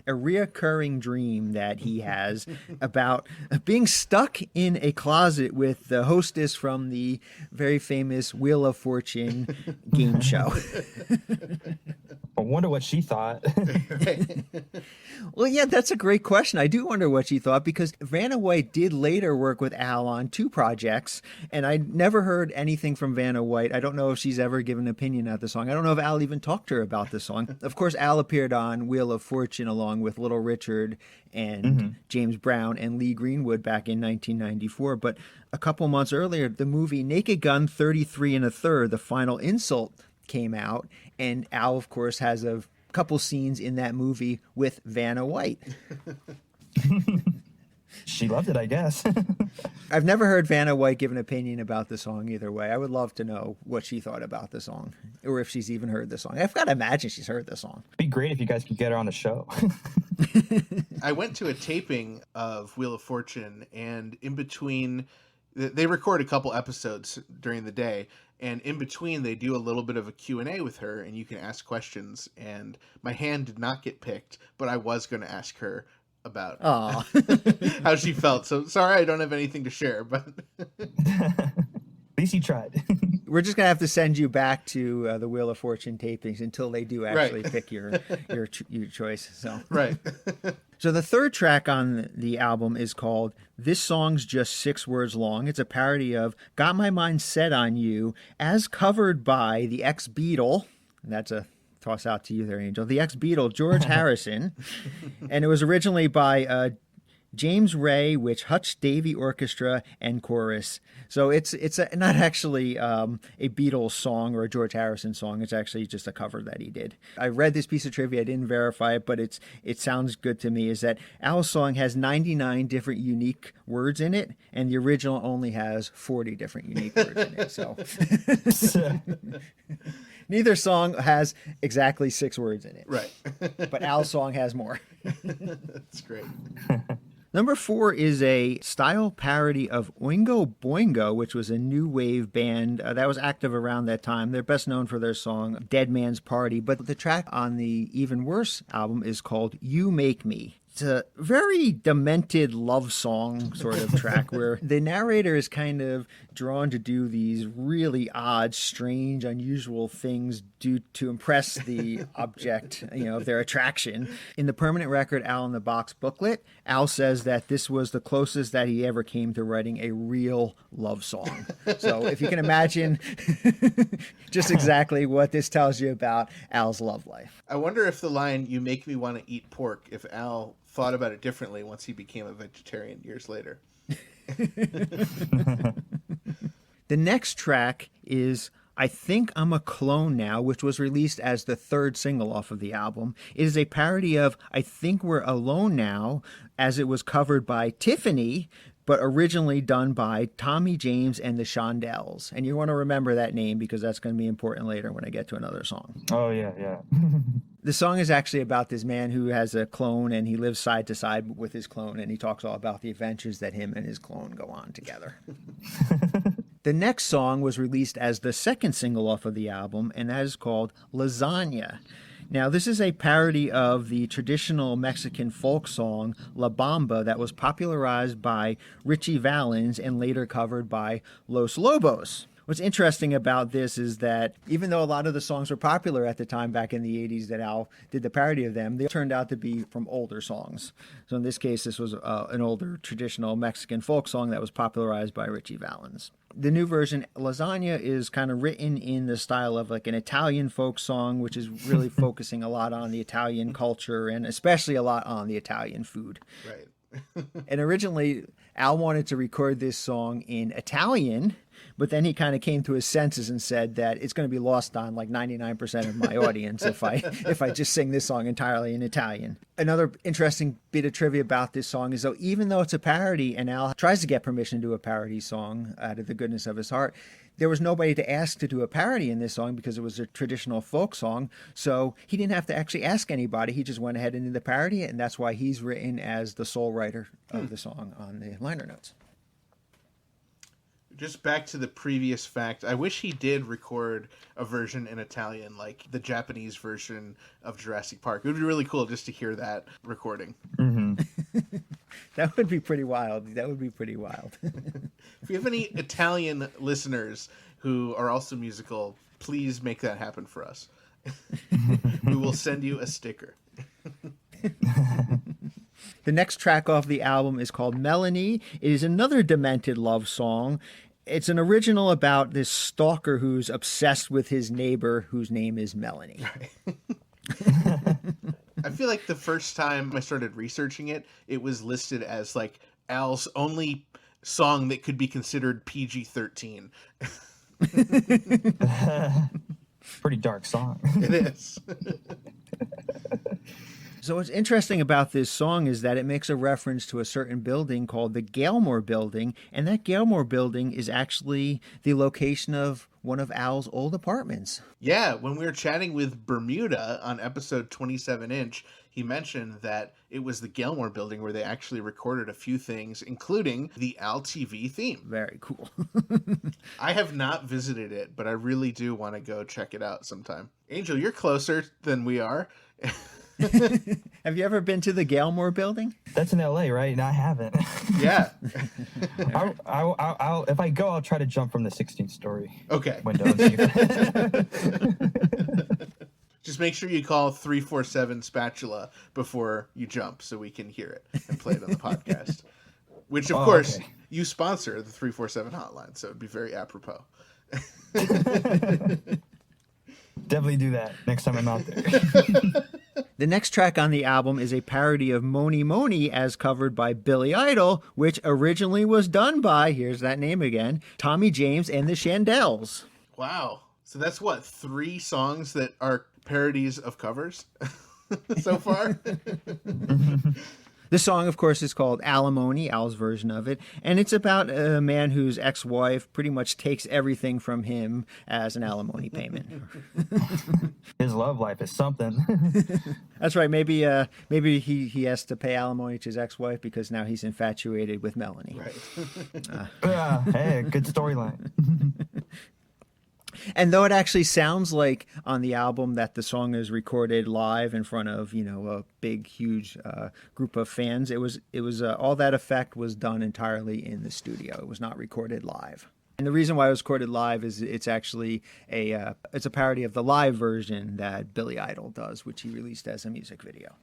reoccurring dream that he has about being stuck in a closet with the hostess from the very famous Wheel of Fortune game show. I wonder what she thought. Well, yeah, that's a great question. I do wonder what she thought, because Vanna White did later work with Al on 2 projects, and I never heard anything from Vanna White. I don't know if she's ever given an opinion at the song. I don't know if Al even talked to her about the song. Of course, Al appeared on Wheel of Fortune along with Little Richard and James Brown and Lee Greenwood back in 1994. But a couple months earlier, the movie Naked Gun 33 1/3, The Final Insult, came out, and Al, of course, has a couple scenes in that movie with Vanna White. She loved it, I guess. I've never heard Vanna White give an opinion about the song either way. I would love to know what she thought about the song, or if she's even heard the song. I've got to imagine she's heard the song. It'd be great if you guys could get her on the show. I went to a taping of Wheel of Fortune, and in between, they record a couple episodes during the day, and in between they do a little bit of a Q&A with her, and you can ask questions. And my hand did not get picked, but I was going to ask her about how she felt. So sorry I don't have anything to share, but At least you tried. We're just going to have to send you back to the Wheel of Fortune tapings until they do actually pick your choice. So right. So the third track on the album is called This Song's Just 6 Words Long. It's a parody of Got My Mind Set on You, as covered by the ex-Beatle. That's a toss out to you there, Angel. The ex-Beatle, George Harrison. And it was originally by James Ray, which Hutch Davey Orchestra and Chorus. So it's not actually a Beatles song or a George Harrison song. It's actually just a cover that he did. I read this piece of trivia. I didn't verify it, but it sounds good to me, is that Al's song has 99 different unique words in it, and the original only has 40 different unique words in it. So neither song has exactly 6 words in it. Right. But Al's song has more. That's great. Number 4 is a style parody of Oingo Boingo, which was a new wave band that was active around that time. They're best known for their song Dead Man's Party, but the track on the Even Worse album is called You Make Me. It's a very demented love song sort of track where the narrator is kind of drawn to do these really odd, strange, unusual things to impress the object, of their attraction. In the permanent record Al in the Box booklet, Al says that this was the closest that he ever came to writing a real love song. So if you can imagine just exactly what this tells you about Al's love life. I wonder if the line "You make me want to eat pork," if Al thought about it differently once he became a vegetarian years later. The next track is I Think I'm a Clone Now, which was released as the third single off of the album. It is a parody of I Think We're Alone Now, as it was covered by Tiffany, but originally done by Tommy James and the Shondells. And you want to remember that name because that's going to be important later when I get to another song. Oh, yeah. The song is actually about this man who has a clone, and he lives side to side with his clone, and he talks all about the adventures that him and his clone go on together. The next song was released as the second single off of the album, and that is called Lasagna. Now, this is a parody of the traditional Mexican folk song La Bamba that was popularized by Richie Valens and later covered by Los Lobos. What's interesting about this is that even though a lot of the songs were popular at the time back in the 80s that Al did the parody of them, they turned out to be from older songs. So in this case, this was an older traditional Mexican folk song that was popularized by Richie Valens. The new version, Lasagna, is kind of written in the style of like an Italian folk song, which is really focusing a lot on the Italian culture and especially a lot on the Italian food. Right. And originally, Al wanted to record this song in Italian, but then he kind of came to his senses and said that it's going to be lost on like 99% of my audience if I just sing this song entirely in Italian. Another interesting bit of trivia about this song is, though, even though it's a parody and Al tries to get permission to do a parody song out of the goodness of his heart, there was nobody to ask to do a parody in this song because it was a traditional folk song. So he didn't have to actually ask anybody. He just went ahead and did the parody, and that's why he's written as the sole writer of the song on the liner notes. Just back to the previous fact, I wish he did record a version in Italian, like the Japanese version of Jurassic Park. It would be really cool just to hear that recording. Mm-hmm. That would be pretty wild. If you have any Italian listeners who are also musical, please make that happen for us. We will send you a sticker. The next track off the album is called Melanie. It is another demented love song. It's an original about this stalker who's obsessed with his neighbor whose name is Melanie. I feel like the first time I started researching it, it was listed as like Al's only song that could be considered PG-13. Pretty dark song. It is. So what's interesting about this song is that it makes a reference to a certain building called the Galemore Building, and that Galemore Building is actually the location of one of Al's old apartments. Yeah, when we were chatting with Bermuda on episode 27-inch, he mentioned that it was the Galemore Building where they actually recorded a few things, including the Al TV theme. Very cool. I have not visited it, but I really do want to go check it out sometime. Angel, you're closer than we are. Have you ever been to the Galemore Building? That's in LA, right? No, I haven't. Yeah. I'll if I go, I'll try to jump from the 16th story Okay. window. And see Just make sure you call 347 Spatula before you jump so we can hear it and play it on the podcast. Which, of course, okay. you sponsor the 347 hotline, so it'd be very apropos. Definitely do that next time I'm out there. The next track on the album is a parody of Moni Moni as covered by Billy Idol, which originally was done by, here's that name again, Tommy James and the Shandells. Wow. So that's what, 3 songs that are parodies of covers so far? The song, of course, is called Alimony, Al's version of it, and it's about a man whose ex-wife pretty much takes everything from him as an alimony payment. His love life is something. That's right. Maybe he has to pay alimony to his ex-wife because now he's infatuated with Melanie. Right. Yeah, hey, good storyline. And though it actually sounds like on the album that the song is recorded live in front of, a big, huge group of fans, it was all that effect was done entirely in the studio. It was not recorded live. And the reason why it was recorded live is it's actually it's a parody of the live version that Billy Idol does, which he released as a music video.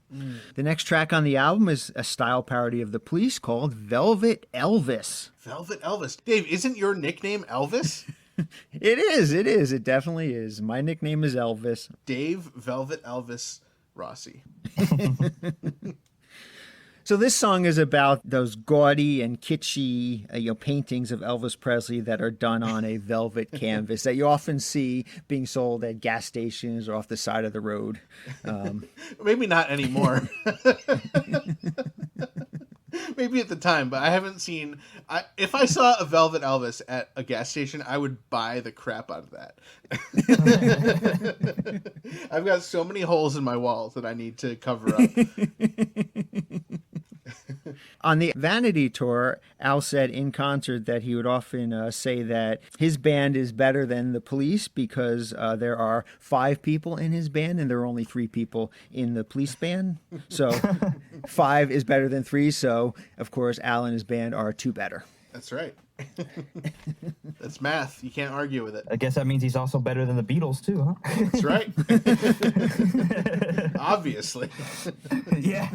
The next track on the album is a style parody of The Police called Velvet Elvis. Velvet Elvis. Dave, isn't your nickname Elvis? It is. It definitely is. My nickname is Elvis. Dave Velvet Elvis Rossi. So this song is about those gaudy and kitschy paintings of Elvis Presley that are done on a velvet canvas that you often see being sold at gas stations or off the side of the road. Maybe not anymore. Maybe at the time, but I haven't seen... if I saw a Velvet Elvis at a gas station, I would buy the crap out of that. I've got so many holes in my walls that I need to cover up. On the Vanity Tour, Al said in concert that he would often say that his band is better than the Police because there are 5 people in his band and there are only 3 people in the Police band. So 5 is better than 3. So, of course, Al and his band are 2 better. That's right. That's math. You can't argue with it. I guess that means he's also better than the Beatles too, huh? That's right. Obviously. Yeah.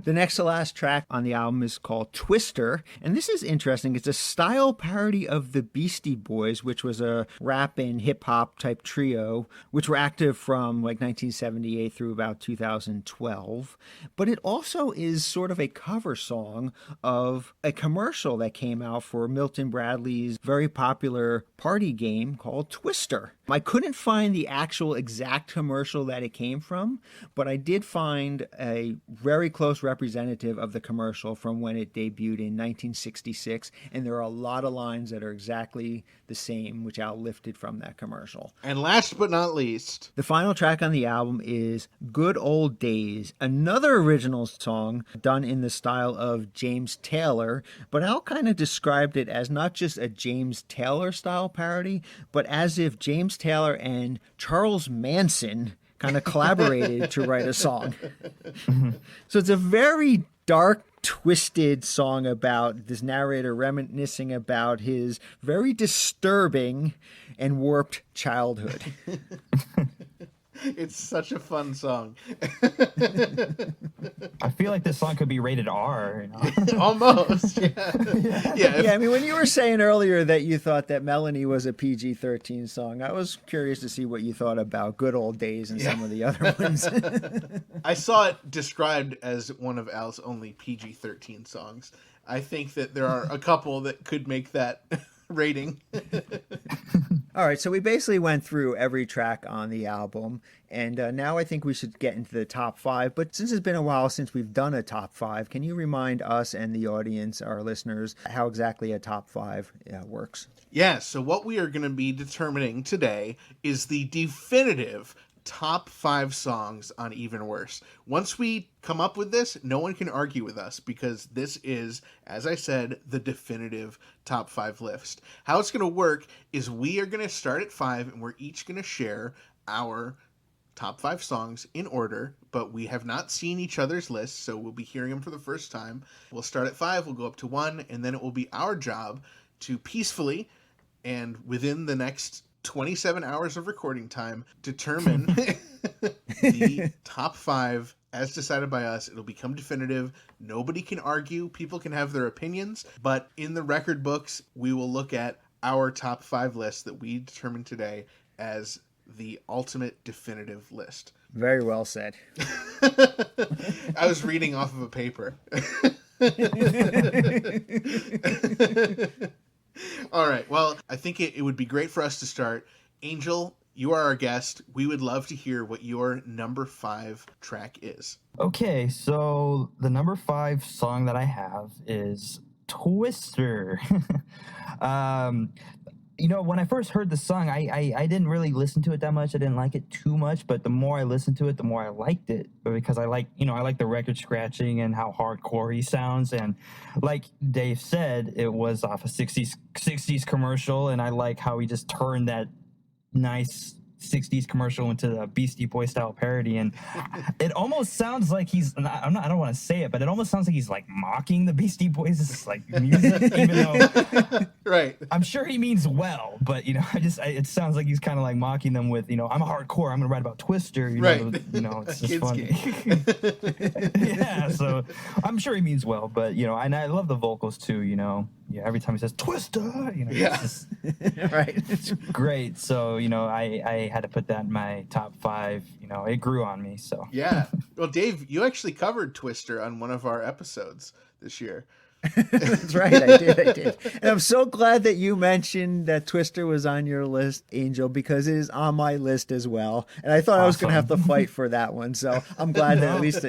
The next to last track on the album is called Twister, and this is interesting. It's a style parody of the Beastie Boys, which was a rap and hip-hop type trio, which were active from like 1978 through about 2012. But it also is sort of a cover song of a commercial that came out for Milton Bradley's very popular party game called Twister. I couldn't find the actual exact commercial that it came from, but I did find a very close representative of the commercial from when it debuted in 1966, and there are a lot of lines that are exactly the same, which Al lifted from that commercial. And last but not least, the final track on the album is Good Old Days, another original song done in the style of James Taylor, but Al kind of described it as not just a James Taylor style parody, but as if James Taylor and Charles Manson kind of collaborated to write a song. So it's a very dark, twisted song about this narrator reminiscing about his very disturbing and warped childhood. It's such a fun song. I feel like this song could be rated R. You know? Almost, yeah. Yeah, I mean, when you were saying earlier that you thought that Melanie was a PG-13 song, I was curious to see what you thought about Good Old Days and some of the other ones. I saw it described as one of Al's only PG-13 songs. I think that there are a couple that could make that rating. All right, so we basically went through every track on the album, and now I think we should get into the top five. But since it's been a while since we've done a top five, can you remind us and the audience, our listeners, how exactly a top five works? Yeah, so what we are going to be determining today is the definitive top 5 songs on Even Worse. Once we come up with this, no one can argue with us because this is, as I said, the definitive top 5 list. How it's going to work is we are going to start at 5 and we're each going to share our top 5 songs in order, but we have not seen each other's lists, so we'll be hearing them for the first time. We'll start at 5, we'll go up to 1, and then it will be our job to peacefully and within the next 27 hours of recording time determine the top 5 as decided by us. It'll become definitive. Nobody can argue. People can have their opinions, but in the record books, we will look at our top 5 list that we determined today as the ultimate definitive list. Very well said. I was reading off of a paper. All right. Well, I think it would be great for us to start. Angel, you are our guest. We would love to hear what your number 5 track is. Okay, so the number 5 song that I have is Twister. You know, when I first heard the song, I didn't really listen to it that much. I didn't like it too much, but the more I listened to it, the more I liked it. Because I like the record scratching and how hardcore he sounds. And like Dave said, it was off a 60s commercial, and I like how he just turned that nice 60s commercial into a Beastie Boy style parody, and it almost sounds like I don't want to say it, but it almost sounds like he's like mocking the Beastie Boys' like music, even though right, I'm sure he means well, but it sounds like he's kind of like mocking them with, I'm a hardcore, I'm gonna write about Twister, it's just funny. Yeah, so I'm sure he means well, but and I love the vocals too, every time he says Twister, it's just, Right, it's great. So I had to put that in my top 5. It grew on me. So yeah. Well, Dave, you actually covered Twister on one of our episodes this year. That's right, I did. And I'm so glad that you mentioned that Twister was on your list, Angel, because it is on my list as well. And I thought I was going to have to fight for that one. So I'm glad that at least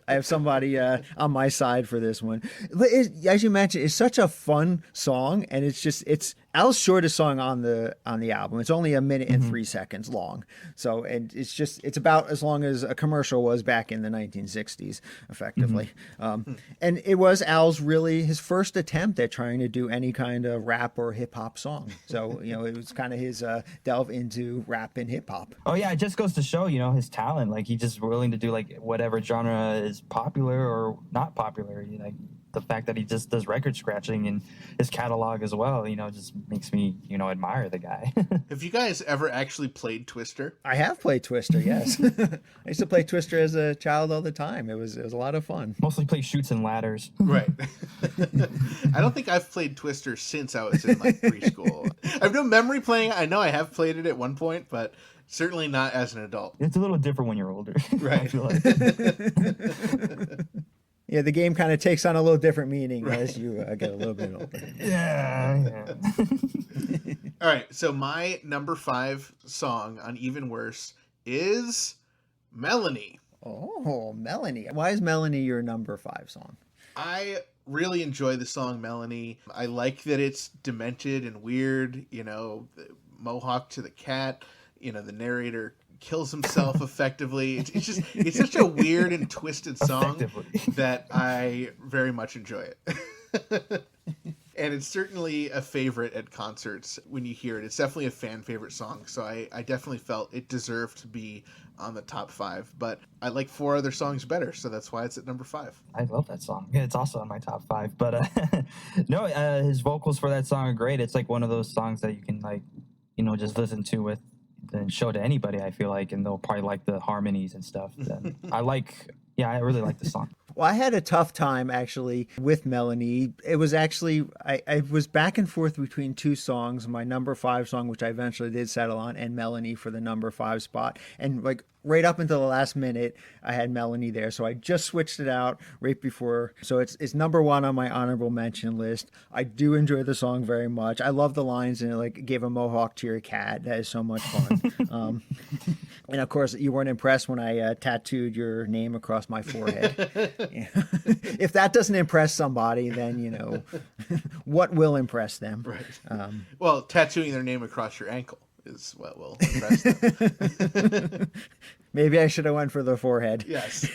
I have somebody on my side for this one. But as you mentioned, it's such a fun song, and it's Al's shortest song on the album. It's only 1 minute and 3 seconds long. So, and it's about as long as a commercial was back in the 1960s, effectively. And it was Al's his first attempt at trying to do any kind of rap or hip hop song. So, it was kind of his delve into rap and hip hop. Oh yeah, it just goes to show, his talent. Like, he's just willing to do like whatever genre is popular or not popular. the fact that he just does record scratching in his catalog as well, just makes me, admire the guy. Have you guys ever actually played Twister? I have played Twister, yes. I used to play Twister as a child all the time. It was a lot of fun. Mostly play Shoots and Ladders. Right. I don't think I've played Twister since I was in preschool. I have no memory playing it. I know I have played it at one point, but certainly not as an adult. It's a little different when you're older. Right. I feel like. Yeah, the game kind of takes on a little different meaning as you get a little bit older. Yeah. All right, so my number 5 song on Even Worse is Melanie. Oh, Melanie. Why is Melanie your number 5 song? I really enjoy the song Melanie. I like that it's demented and weird, the mohawk to the cat, the narrator kills himself effectively. It's such a weird and twisted song that I very much enjoy it. And it's certainly a favorite at concerts when you hear it. It's definitely a fan favorite song, so I definitely felt it deserved to be on the top 5. But I like 4 other songs better, so that's why it's at number 5. I love that song. Yeah, it's also on my top 5. But no, his vocals for that song are great. It's like one of those songs that you can just listen to with and show to anybody, I feel like, and they'll probably like the harmonies and stuff. And I really like the song. Well, I had a tough time actually with Melanie. It was actually, I was back and forth between 2 songs, my number 5 song, which I eventually did settle on, and Melanie for the number 5 spot. And right up until the last minute, I had Melanie there. So I just switched it out right before. So it's number 1 on my honorable mention list. I do enjoy the song very much. I love the lines in it, gave a mohawk to your cat. That is so much fun. And of course, you weren't impressed when I tattooed your name across my forehead. Yeah. If that doesn't impress somebody, then, what will impress them? Right. Well, tattooing their name across your ankle is what will impress them. Maybe I should have went for the forehead. Yes.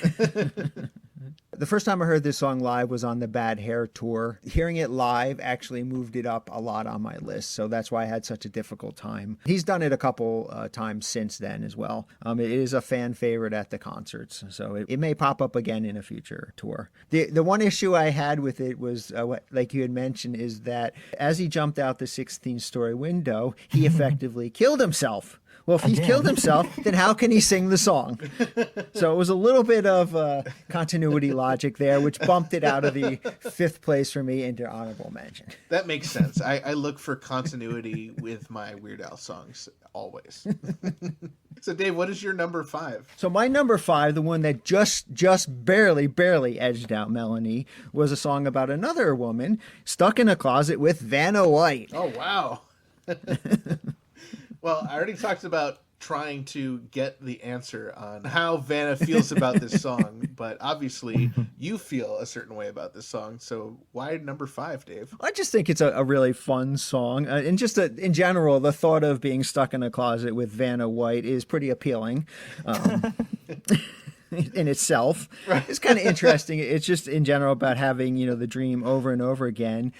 The first time I heard this song live was on the Bad Hair tour. Hearing it live actually moved it up a lot on my list, so that's why I had such a difficult time. He's done it a couple times since then as well. It is a fan favorite at the concerts, so it may pop up again in a future tour. The one issue I had with it was, like you had mentioned, is that as he jumped out the 16th-story window, he effectively killed himself. Well, if he killed himself, then how can he sing the song? So it was a little bit of continuity logic there, which bumped it out of the 5th place for me into honorable mention. That makes sense. I look for continuity with my Weird Al songs always. So, Dave, what is your number 5? So my number 5, the one that just barely edged out Melanie, was a song about another woman stuck in a closet with Vanna White. Oh, wow. Well, I already talked about trying to get the answer on how Vanna feels about this song, but obviously you feel a certain way about this song. So why number 5, Dave? I just think it's a really fun song. And just in general, the thought of being stuck in a closet with Vanna White is pretty appealing. In itself. Right. It's kind of interesting. It's just in general about having, the dream over and over again.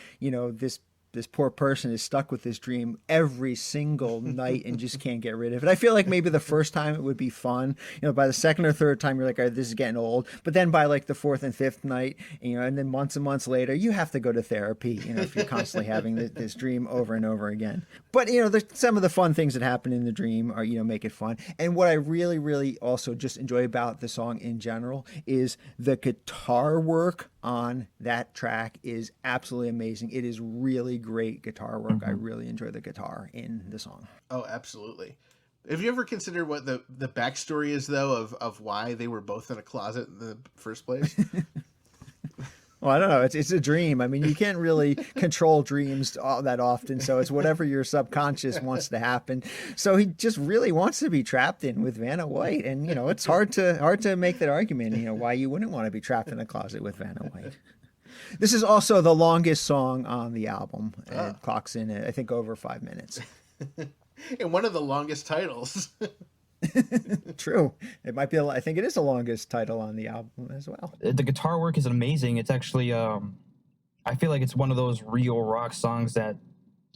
This poor person is stuck with this dream every single night and just can't get rid of it. I feel like maybe the first time it would be fun. By the second or third time, you're like, all right, this is getting old. But then by the 4th and 5th night, and then months and months later, you have to go to therapy, if you're constantly having this dream over and over again. But, some of the fun things that happen in the dream are, make it fun. And what I really, really also just enjoy about the song in general is the guitar work on that track is absolutely amazing. It is really great guitar work. I really enjoy the guitar in the song. Oh, absolutely. Have you ever considered what the backstory is, though, of why they were both in a closet in the first place? Well, I don't know. It's a dream. I mean, you can't really control dreams all that often. So it's whatever your subconscious wants to happen. So he just really wants to be trapped in with Vanna White. And, it's hard to make that argument, why you wouldn't want to be trapped in a closet with Vanna White. This is also the longest song on the album. It clocks in, I think, over 5 minutes. And one of the longest titles. True. It might be. I think it is the longest title on the album as well. The guitar work is amazing. It's actually, I feel like it's one of those real rock songs that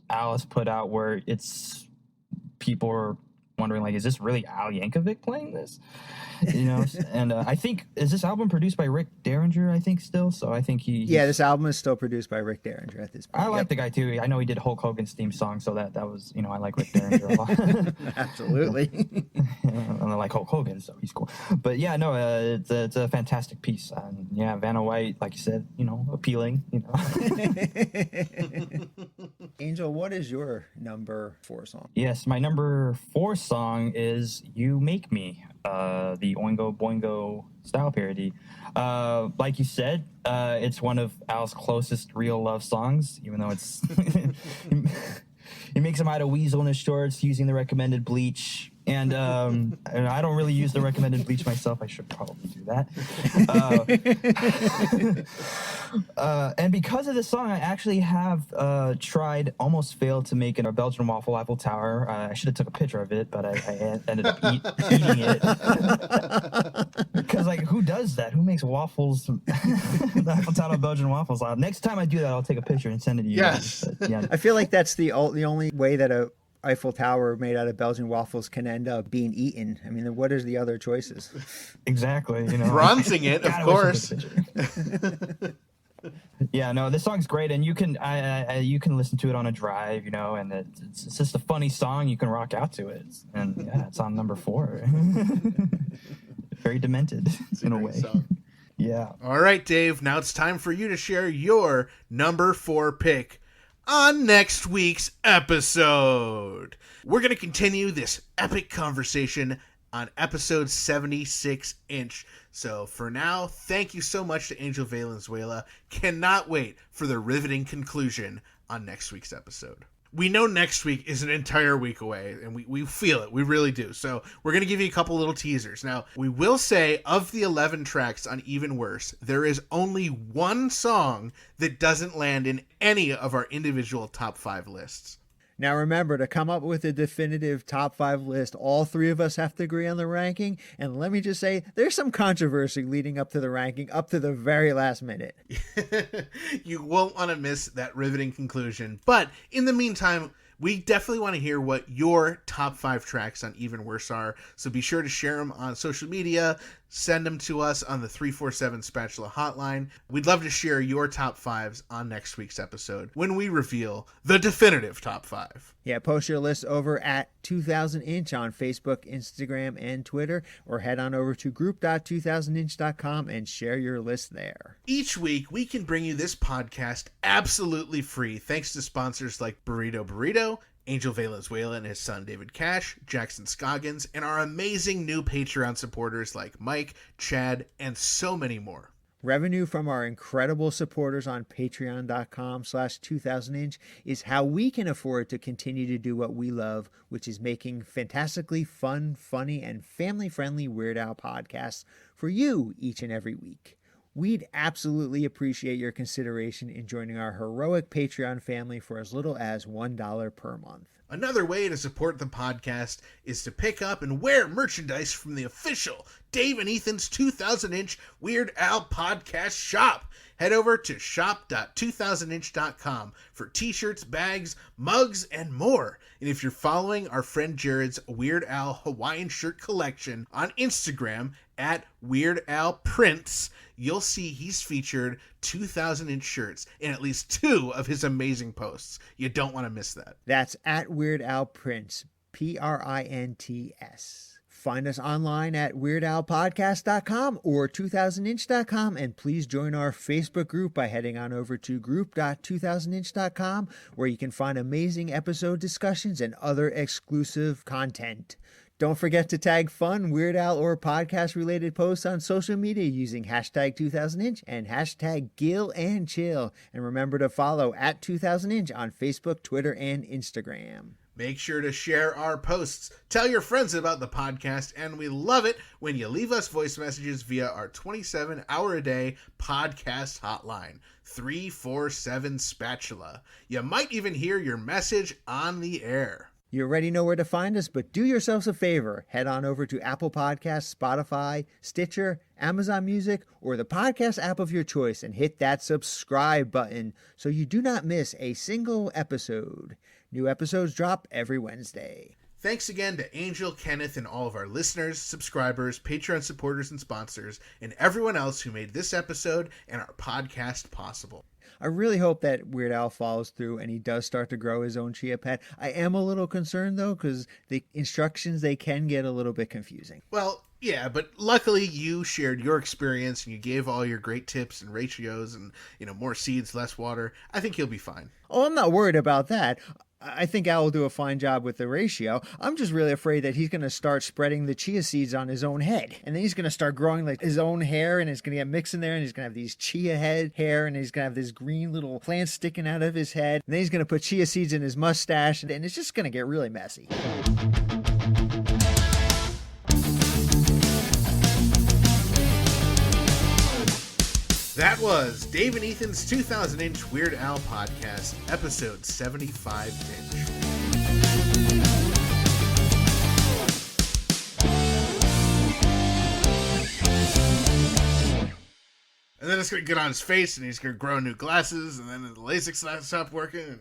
Alice put out where it's people are wondering, like, is this really Al Yankovic playing this? You know, and I think, is this album produced by Rick Derringer, I think, still? So I think Yeah, this album is still produced by Rick Derringer at this point. I like the guy, too. I know he did Hulk Hogan's theme song, so that was, you know, I like Rick Derringer a lot. Absolutely. And I like Hulk Hogan, so he's cool. But yeah, no, it's a fantastic piece. And yeah, Vanna White, like you said, you know, appealing, you know. Angel, what is your number 4 song? Yes, my number 4 song is You Make Me, the Oingo Boingo style parody. Like you said, it's one of Al's closest real love songs, even though it's he makes him out of weasel in his shorts using the recommended bleach. And I don't really use the recommended bleach myself. I should probably do that. And because of this song, I actually have tried, almost failed to make a Belgian waffle Eiffel Tower. I should have took a picture of it, but I ended up eating it. Because, like, who does that? Who makes waffles? The Eiffel Tower Belgian waffles. Next time I do that, I'll take a picture and send it to you. Yes. But, yeah. I feel like that's the only way that a Eiffel Tower made out of Belgian waffles can end up being eaten. I mean, what is the other choices? Exactly. You know, Bronzing it, of God, I course. wish I took a picture. Yeah, no, this song's great, and you can you can listen to it on a drive, you know, and it's just a funny song. You can rock out to it, and yeah, it's on number 4. Very demented in a way. Song. Yeah. All right, Dave. Now it's time for you to share your number 4 pick on next week's episode. We're going to continue this epic conversation on episode 76-inch. So for now, thank you so much to Angel Valenzuela. Cannot wait for the riveting conclusion on next week's episode. We know next week is an entire week away, and we feel it. We really do. So we're going to give you a couple little teasers. Now, we will say, of the 11 tracks on Even Worse, there is only one song that doesn't land in any of our individual top 5 lists. Now remember, to come up with a definitive top 5 list, all 3 of us have to agree on the ranking. And let me just say, there's some controversy leading up to the ranking, up to the very last minute. You won't want to miss that riveting conclusion. But in the meantime, we definitely want to hear what your top 5 tracks on Even Worse are. So be sure to share them on social media. Send them to us on the 347 Spatula hotline. We'd love to share your top 5s on next week's episode when we reveal the definitive top 5. Yeah, post your list over at 2000inch on Facebook, Instagram, and Twitter, or head on over to group.2000inch.com and share your list there. Each week, we can bring you this podcast absolutely free thanks to sponsors like Burrito, Angel Valenzuela and his son David Cash, Jackson Scoggins, and our amazing new Patreon supporters like Mike, Chad, and so many more. Revenue from our incredible supporters on patreon.com/2000inch is how we can afford to continue to do what we love, which is making fantastically fun, funny, and family-friendly Weird Al podcasts for you each and every week. We'd absolutely appreciate your consideration in joining our heroic Patreon family for as little as $1 per month. Another way to support the podcast is to pick up and wear merchandise from the official Dave and Ethan's 2000-inch Weird Al podcast shop. Head over to shop.2000inch.com for t-shirts, bags, mugs, and more. And if you're following our friend Jared's Weird Al Hawaiian shirt collection on Instagram at Weird Al Prints, you'll see he's featured 2000-inch shirts in at least 2 of his amazing posts. You don't want to miss that. That's at Weird Al Prints, Prints. Find us online at weirdalpodcast.com or 2000inch.com, and please join our Facebook group by heading on over to group.2000inch.com, where you can find amazing episode discussions and other exclusive content. Don't forget to tag fun, Weird Al, or podcast-related posts on social media using hashtag 2000inch and hashtag Gil and Chill. And remember to follow at 2000inch on Facebook, Twitter, and Instagram. Make sure to share our posts. Tell your friends about the podcast, and we love it when you leave us voice messages via our 27-hour-a-day podcast hotline, 347 Spatula. You might even hear your message on the air. You already know where to find us, but do yourselves a favor. Head on over to Apple Podcasts, Spotify, Stitcher, Amazon Music, or the podcast app of your choice and hit that subscribe button so you do not miss a single episode. New episodes drop every Wednesday. Thanks again to Angel, Kenneth, and all of our listeners, subscribers, Patreon supporters, and sponsors, and everyone else who made this episode and our podcast possible. I really hope that Weird Al follows through and he does start to grow his own chia pet. I am a little concerned, though, because the instructions, they can get a little bit confusing. Well, yeah, but luckily you shared your experience and you gave all your great tips and ratios and, more seeds, less water. I think you'll be fine. Oh, I'm not worried about that. I think Al will do a fine job with the ratio. I'm just really afraid that he's going to start spreading the chia seeds on his own head. And then he's going to start growing like his own hair, and it's going to get mixed in there, and he's going to have these chia head hair, and he's going to have this green little plant sticking out of his head. And then he's going to put chia seeds in his mustache, and it's just going to get really messy. That was Dave and Ethan's 2000-inch Weird Al podcast, episode 75-inch. And then it's going to get on his face, and he's going to grow new glasses, and then the LASIK's not stop working.